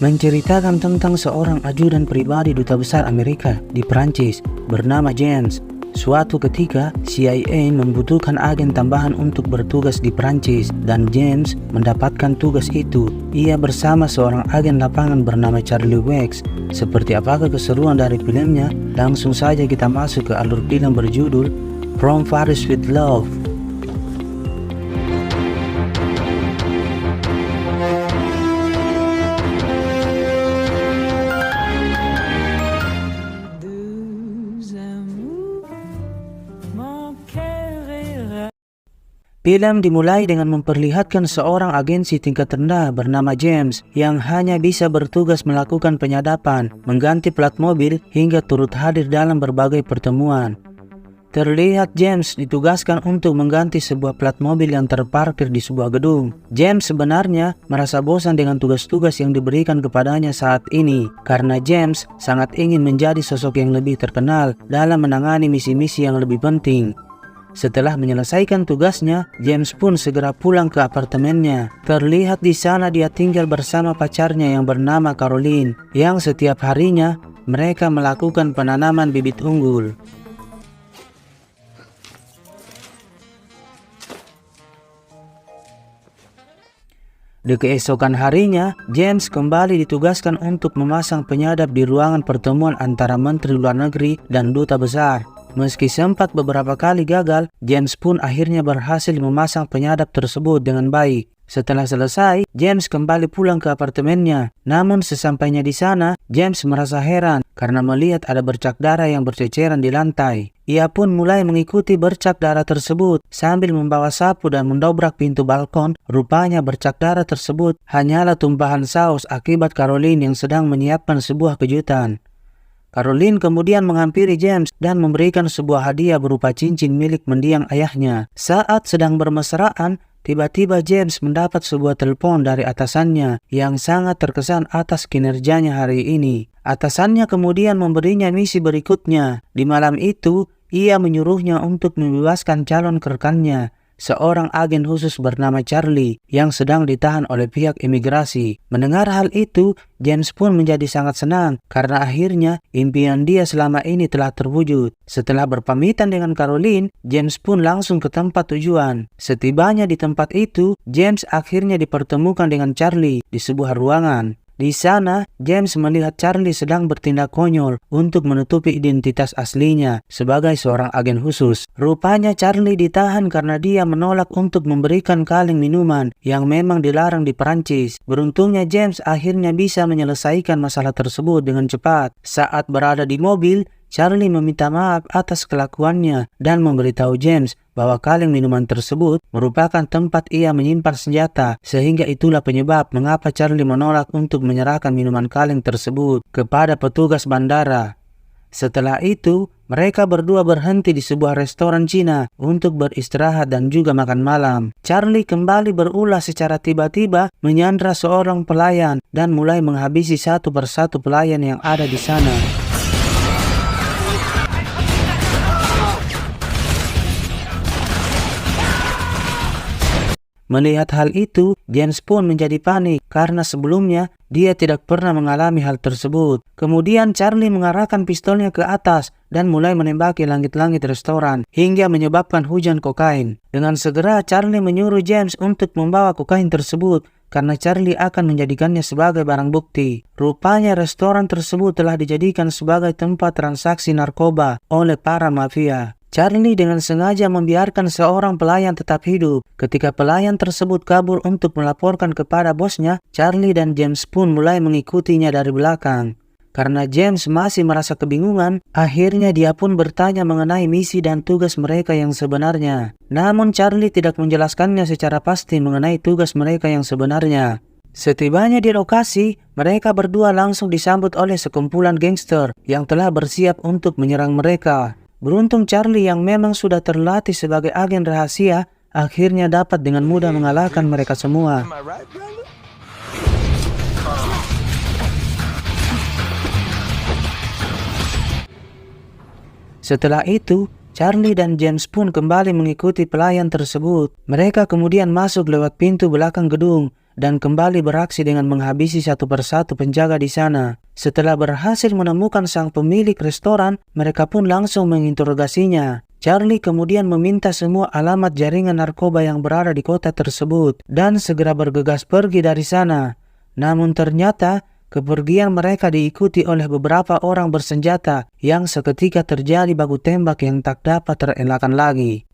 menceritakan tentang seorang ajudan pribadi Duta Besar Amerika di Prancis bernama James. Suatu ketika, CIA membutuhkan agen tambahan untuk bertugas di Prancis dan James mendapatkan tugas itu. Ia bersama seorang agen lapangan bernama Charlie Wex. Seperti apakah keseruan dari filmnya? Langsung saja kita masuk ke alur film berjudul From Paris with Love. Film dimulai dengan memperlihatkan seorang agensi tingkat rendah bernama James yang hanya bisa bertugas melakukan penyadapan, mengganti plat mobil, hingga turut hadir dalam berbagai pertemuan. Terlihat James ditugaskan untuk mengganti sebuah plat mobil yang terparkir di sebuah gedung. James sebenarnya merasa bosan dengan tugas-tugas yang diberikan kepadanya saat ini, karena James sangat ingin menjadi sosok yang lebih terkenal dalam menangani misi-misi yang lebih penting. Setelah menyelesaikan tugasnya, James pun segera pulang ke apartemennya. Terlihat di sana dia tinggal bersama pacarnya yang bernama Caroline, yang setiap harinya mereka melakukan penanaman bibit unggul. Di keesokan harinya, James kembali ditugaskan untuk memasang penyadap di ruangan pertemuan antara Menteri Luar Negeri dan Duta Besar. Meski sempat beberapa kali gagal, James pun akhirnya berhasil memasang penyadap tersebut dengan baik. Setelah selesai, James kembali pulang ke apartemennya. Namun sesampainya di sana, James merasa heran karena melihat ada bercak darah yang berceceran di lantai. Ia pun mulai mengikuti bercak darah tersebut sambil membawa sapu dan mendobrak pintu balkon. Rupanya bercak darah tersebut hanyalah tumpahan saus akibat Caroline yang sedang menyiapkan sebuah kejutan. Caroline kemudian menghampiri James dan memberikan sebuah hadiah berupa cincin milik mendiang ayahnya. Saat sedang bermesraan, tiba-tiba James mendapat sebuah telepon dari atasannya yang sangat terkesan atas kinerjanya hari ini. Atasannya kemudian memberinya misi berikutnya. Di malam itu, ia menyuruhnya untuk membebaskan calon rekannya, seorang agen khusus bernama Charlie yang sedang ditahan oleh pihak imigrasi. Mendengar hal itu, James pun menjadi sangat senang karena akhirnya impian dia selama ini telah terwujud. Setelah berpamitan dengan Caroline, James pun langsung ke tempat tujuan. Setibanya di tempat itu, James akhirnya dipertemukan dengan Charlie di sebuah ruangan. Di sana, James melihat Charlie sedang bertindak konyol untuk menutupi identitas aslinya sebagai seorang agen khusus. Rupanya Charlie ditahan karena dia menolak untuk memberikan kaleng minuman yang memang dilarang di Perancis. Beruntungnya James akhirnya bisa menyelesaikan masalah tersebut dengan cepat. Saat berada di mobil, Charlie meminta maaf atas kelakuannya dan memberitahu James bahwa kaleng minuman tersebut merupakan tempat ia menyimpan senjata, sehingga itulah penyebab mengapa Charlie menolak untuk menyerahkan minuman kaleng tersebut kepada petugas bandara. Setelah itu, mereka berdua berhenti di sebuah restoran Cina untuk beristirahat dan juga makan malam. Charlie kembali berulah secara tiba-tiba menyandra seorang pelayan dan mulai menghabisi satu persatu pelayan yang ada di sana. Melihat hal itu, James pun menjadi panik karena sebelumnya dia tidak pernah mengalami hal tersebut. Kemudian Charlie mengarahkan pistolnya ke atas dan mulai menembaki langit-langit restoran hingga menyebabkan hujan kokain. Dengan segera Charlie menyuruh James untuk membawa kokain tersebut karena Charlie akan menjadikannya sebagai barang bukti. Rupanya restoran tersebut telah dijadikan sebagai tempat transaksi narkoba oleh para mafia. Charlie dengan sengaja membiarkan seorang pelayan tetap hidup. Ketika pelayan tersebut kabur untuk melaporkan kepada bosnya, Charlie dan James pun mulai mengikutinya dari belakang. Karena James masih merasa kebingungan, akhirnya dia pun bertanya mengenai misi dan tugas mereka yang sebenarnya. Namun Charlie tidak menjelaskannya secara pasti mengenai tugas mereka yang sebenarnya. Setibanya di lokasi, mereka berdua langsung disambut oleh sekumpulan gangster yang telah bersiap untuk menyerang mereka. Beruntung Charlie yang memang sudah terlatih sebagai agen rahasia akhirnya dapat dengan mudah mengalahkan mereka semua. Setelah itu, Charlie dan James pun kembali mengikuti pelayan tersebut. Mereka kemudian masuk lewat pintu belakang gedung dan kembali beraksi dengan menghabisi satu persatu penjaga di sana. Setelah berhasil menemukan sang pemilik restoran, mereka pun langsung menginterogasinya. Charlie kemudian meminta semua alamat jaringan narkoba yang berada di kota tersebut dan segera bergegas pergi dari sana. Namun ternyata kepergian mereka diikuti oleh beberapa orang bersenjata yang seketika terjadi baku tembak yang tak dapat terelakkan lagi.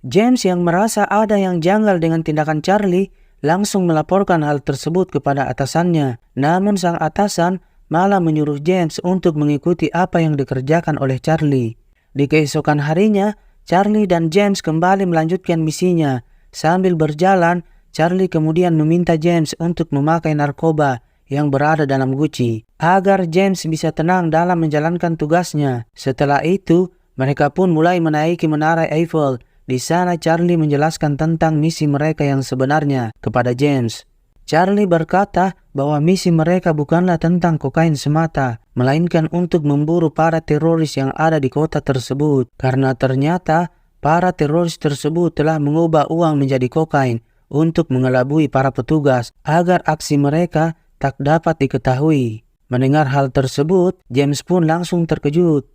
James yang merasa ada yang janggal dengan tindakan Charlie langsung melaporkan hal tersebut kepada atasannya. Namun sang atasan malah menyuruh James untuk mengikuti apa yang dikerjakan oleh Charlie. Di keesokan harinya, Charlie dan James kembali melanjutkan misinya. Sambil berjalan, Charlie kemudian meminta James untuk memakai narkoba yang berada dalam guci agar James bisa tenang dalam menjalankan tugasnya. Setelah itu, mereka pun mulai menaiki menara Eiffel. Di sana Charlie menjelaskan tentang misi mereka yang sebenarnya kepada James. Charlie berkata bahwa misi mereka bukanlah tentang kokain semata, melainkan untuk memburu para teroris yang ada di kota tersebut. Karena ternyata para teroris tersebut telah mengubah uang menjadi kokain untuk mengelabui para petugas agar aksi mereka tak dapat diketahui. Mendengar hal tersebut, James pun langsung terkejut.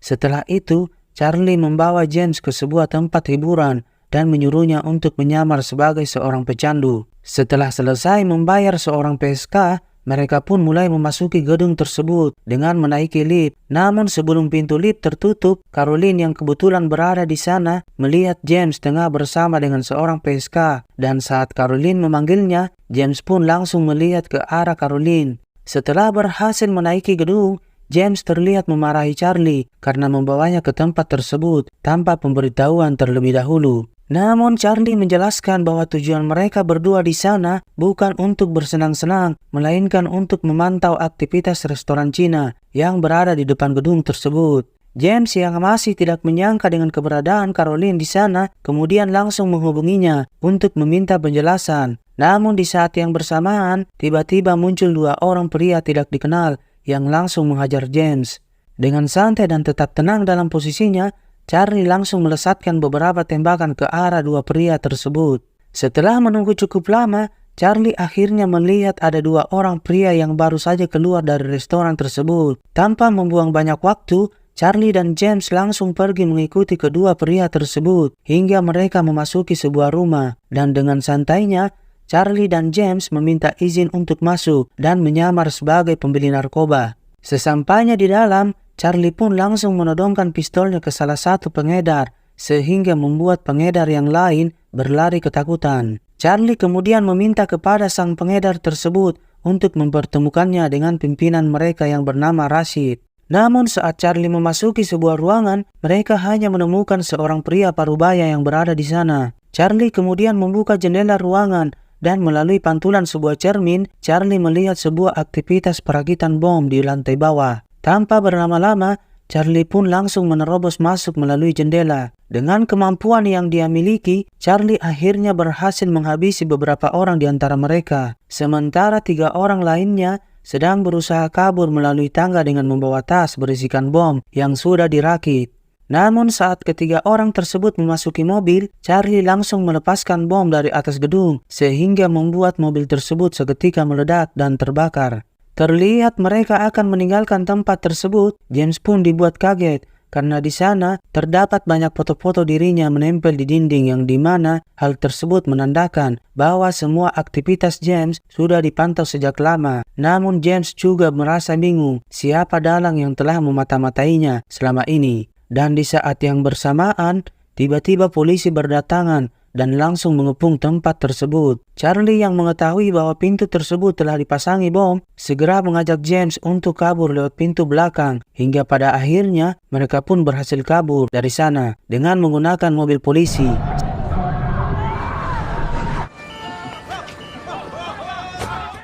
Setelah itu, Charlie membawa James ke sebuah tempat hiburan dan menyuruhnya untuk menyamar sebagai seorang pecandu. Setelah selesai membayar seorang PSK, mereka pun mulai memasuki gedung tersebut dengan menaiki lift. Namun sebelum pintu lift tertutup, Caroline yang kebetulan berada di sana melihat James tengah bersama dengan seorang PSK. Dan saat Caroline memanggilnya, James pun langsung melihat ke arah Caroline. Setelah berhasil menaiki gedung, James terlihat memarahi Charlie karena membawanya ke tempat tersebut tanpa pemberitahuan terlebih dahulu. Namun Charlie menjelaskan bahwa tujuan mereka berdua di sana bukan untuk bersenang-senang, melainkan untuk memantau aktivitas restoran Cina yang berada di depan gedung tersebut. James yang masih tidak menyangka dengan keberadaan Caroline di sana, kemudian langsung menghubunginya untuk meminta penjelasan. Namun di saat yang bersamaan, tiba-tiba muncul dua orang pria tidak dikenal yang langsung menghajar James. Dengan santai dan tetap tenang dalam posisinya, Charlie langsung melesatkan beberapa tembakan ke arah dua pria tersebut. Setelah menunggu cukup lama, Charlie akhirnya melihat ada dua orang pria yang baru saja keluar dari restoran tersebut. Tanpa membuang banyak waktu, Charlie dan James langsung pergi mengikuti kedua pria tersebut hingga mereka memasuki sebuah rumah. Dan dengan santainya, Charlie dan James meminta izin untuk masuk dan menyamar sebagai pembeli narkoba. Sesampainya di dalam, Charlie pun langsung menodongkan pistolnya ke salah satu pengedar sehingga membuat pengedar yang lain berlari ketakutan. Charlie kemudian meminta kepada sang pengedar tersebut untuk mempertemukannya dengan pimpinan mereka yang bernama Rashid. Namun saat Charlie memasuki sebuah ruangan, mereka hanya menemukan seorang pria parubaya yang berada di sana. Charlie kemudian membuka jendela ruangan dan melalui pantulan sebuah cermin, Charlie melihat sebuah aktivitas perakitan bom di lantai bawah. Tanpa berlama-lama, Charlie pun langsung menerobos masuk melalui jendela. Dengan kemampuan yang dia miliki, Charlie akhirnya berhasil menghabisi beberapa orang di antara mereka. Sementara 3 orang lainnya sedang berusaha kabur melalui tangga dengan membawa tas berisikan bom yang sudah dirakit. Namun saat ketiga orang tersebut memasuki mobil, Charlie langsung melepaskan bom dari atas gedung sehingga membuat mobil tersebut seketika meledak dan terbakar. Terlihat mereka akan meninggalkan tempat tersebut, James pun dibuat kaget karena di sana terdapat banyak foto-foto dirinya menempel di dinding yang dimana hal tersebut menandakan bahwa semua aktivitas James sudah dipantau sejak lama. Namun James juga merasa bingung siapa dalang yang telah memata-matainya selama ini. Dan di saat yang bersamaan, tiba-tiba polisi berdatangan dan langsung mengepung tempat tersebut. Charlie yang mengetahui bahwa pintu tersebut telah dipasangi bom, segera mengajak James untuk kabur lewat pintu belakang. Hingga pada akhirnya, mereka pun berhasil kabur dari sana dengan menggunakan mobil polisi.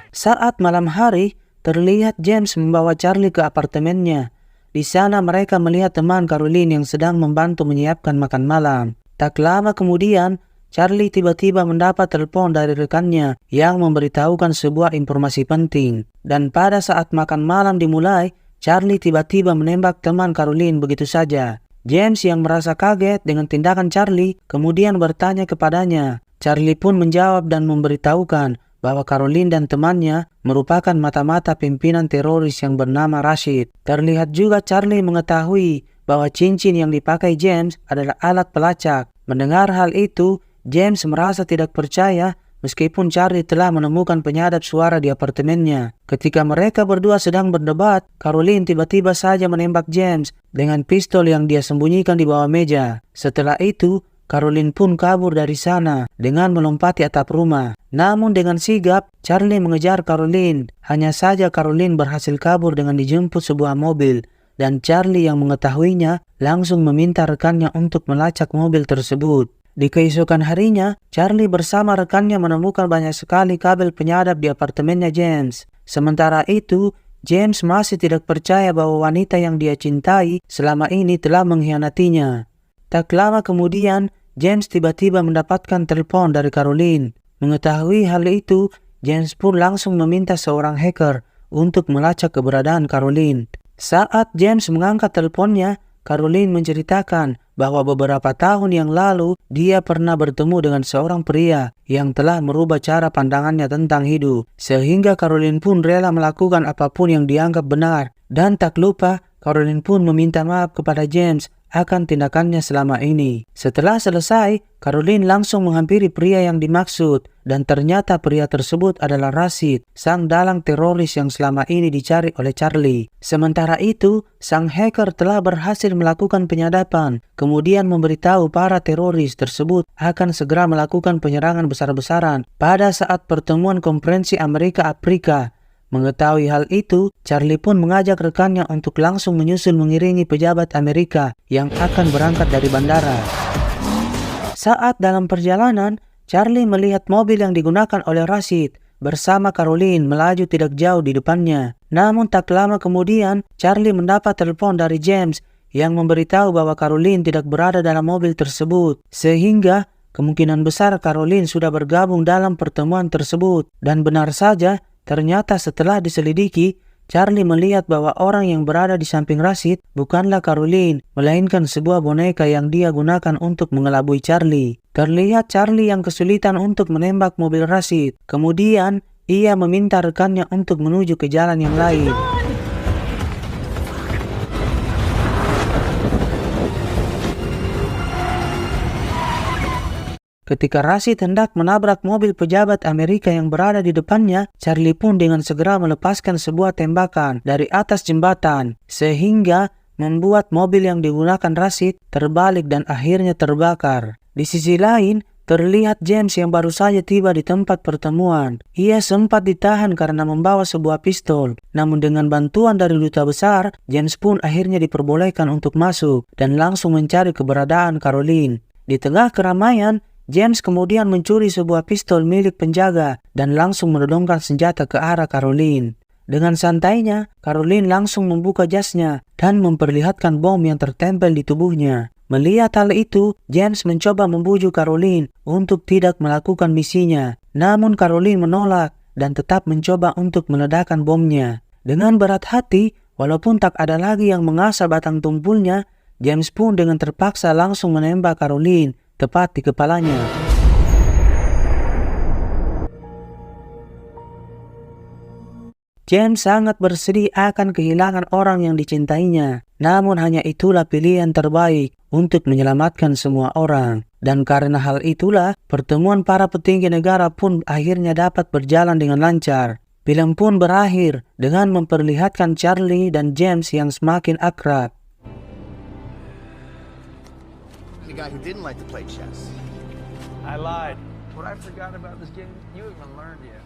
Saat malam hari, terlihat James membawa Charlie ke apartemennya. Di sana mereka melihat teman Caroline yang sedang membantu menyiapkan makan malam. Tak lama kemudian, Charlie tiba-tiba mendapat telepon dari rekannya yang memberitahukan sebuah informasi penting. Dan pada saat makan malam dimulai, Charlie tiba-tiba menembak teman Caroline begitu saja. James yang merasa kaget dengan tindakan Charlie kemudian bertanya kepadanya, Charlie pun menjawab dan memberitahukan bahwa Caroline dan temannya merupakan mata-mata pimpinan teroris yang bernama Rashid. Terlihat juga Charlie mengetahui bahwa cincin yang dipakai James adalah alat pelacak. Mendengar hal itu, James merasa tidak percaya meskipun Charlie telah menemukan penyadap suara di apartemennya. Ketika mereka berdua sedang berdebat, Caroline tiba-tiba saja menembak James dengan pistol yang dia sembunyikan di bawah meja. Setelah itu, Caroline pun kabur dari sana dengan melompati atap rumah. Namun dengan sigap, Charlie mengejar Caroline. Hanya saja Caroline berhasil kabur dengan dijemput sebuah mobil. Dan Charlie yang mengetahuinya langsung meminta rekannya untuk melacak mobil tersebut. Di keesokan harinya, Charlie bersama rekannya menemukan banyak sekali kabel penyadap di apartemennya James. Sementara itu, James masih tidak percaya bahwa wanita yang dia cintai selama ini telah mengkhianatinya. Tak lama kemudian, James tiba-tiba mendapatkan telepon dari Caroline. Mengetahui hal itu, James pun langsung meminta seorang hacker untuk melacak keberadaan Caroline. Saat James mengangkat teleponnya, Caroline menceritakan bahwa beberapa tahun yang lalu dia pernah bertemu dengan seorang pria yang telah merubah cara pandangannya tentang hidup. Sehingga Caroline pun rela melakukan apapun yang dianggap benar. Dan tak lupa, Caroline pun meminta maaf kepada James akan tindakannya selama ini. Setelah selesai, Caroline langsung menghampiri pria yang dimaksud dan ternyata pria tersebut adalah Rashid, sang dalang teroris yang selama ini dicari oleh Charlie. Sementara itu, sang hacker telah berhasil melakukan penyadapan, kemudian memberitahu para teroris tersebut akan segera melakukan penyerangan besar-besaran pada saat pertemuan konferensi Amerika-Afrika. Mengetahui hal itu, Charlie pun mengajak rekannya untuk langsung menyusul mengiringi pejabat Amerika yang akan berangkat dari bandara. Saat dalam perjalanan, Charlie melihat mobil yang digunakan oleh Rashid bersama Caroline melaju tidak jauh di depannya. Namun tak lama kemudian, Charlie mendapat telepon dari James yang memberitahu bahwa Caroline tidak berada dalam mobil tersebut. Sehingga kemungkinan besar Caroline sudah bergabung dalam pertemuan tersebut. Dan benar saja, ternyata setelah diselidiki, Charlie melihat bahwa orang yang berada di samping Rashid bukanlah Caroline, melainkan sebuah boneka yang dia gunakan untuk mengelabui Charlie. Terlihat Charlie yang kesulitan untuk menembak mobil Rashid. Kemudian, ia meminta rekannya untuk menuju ke jalan yang lain. Ketika Rashid hendak menabrak mobil pejabat Amerika yang berada di depannya, Charlie pun dengan segera melepaskan sebuah tembakan dari atas jembatan, sehingga membuat mobil yang digunakan Rashid terbalik dan akhirnya terbakar. Di sisi lain, terlihat James yang baru saja tiba di tempat pertemuan. Ia sempat ditahan karena membawa sebuah pistol. Namun dengan bantuan dari duta besar, James pun akhirnya diperbolehkan untuk masuk dan langsung mencari keberadaan Caroline. Di tengah keramaian, James kemudian mencuri sebuah pistol milik penjaga dan langsung menodongkan senjata ke arah Caroline. Dengan santainya, Caroline langsung membuka jasnya dan memperlihatkan bom yang tertempel di tubuhnya. Melihat hal itu, James mencoba membujuk Caroline untuk tidak melakukan misinya. Namun Caroline menolak dan tetap mencoba untuk meledakkan bomnya. Dengan berat hati, walaupun tak ada lagi yang mengasah batang tumpulnya, James pun dengan terpaksa langsung menembak Caroline tepat di kepalanya. James sangat bersedih akan kehilangan orang yang dicintainya. Namun hanya itulah pilihan terbaik untuk menyelamatkan semua orang. Dan karena hal itulah, pertemuan para petinggi negara pun akhirnya dapat berjalan dengan lancar. Film pun berakhir dengan memperlihatkan Charlie dan James yang semakin akrab. The guy who didn't like to play chess. I lied. What I forgot about this game, you haven't learned yet.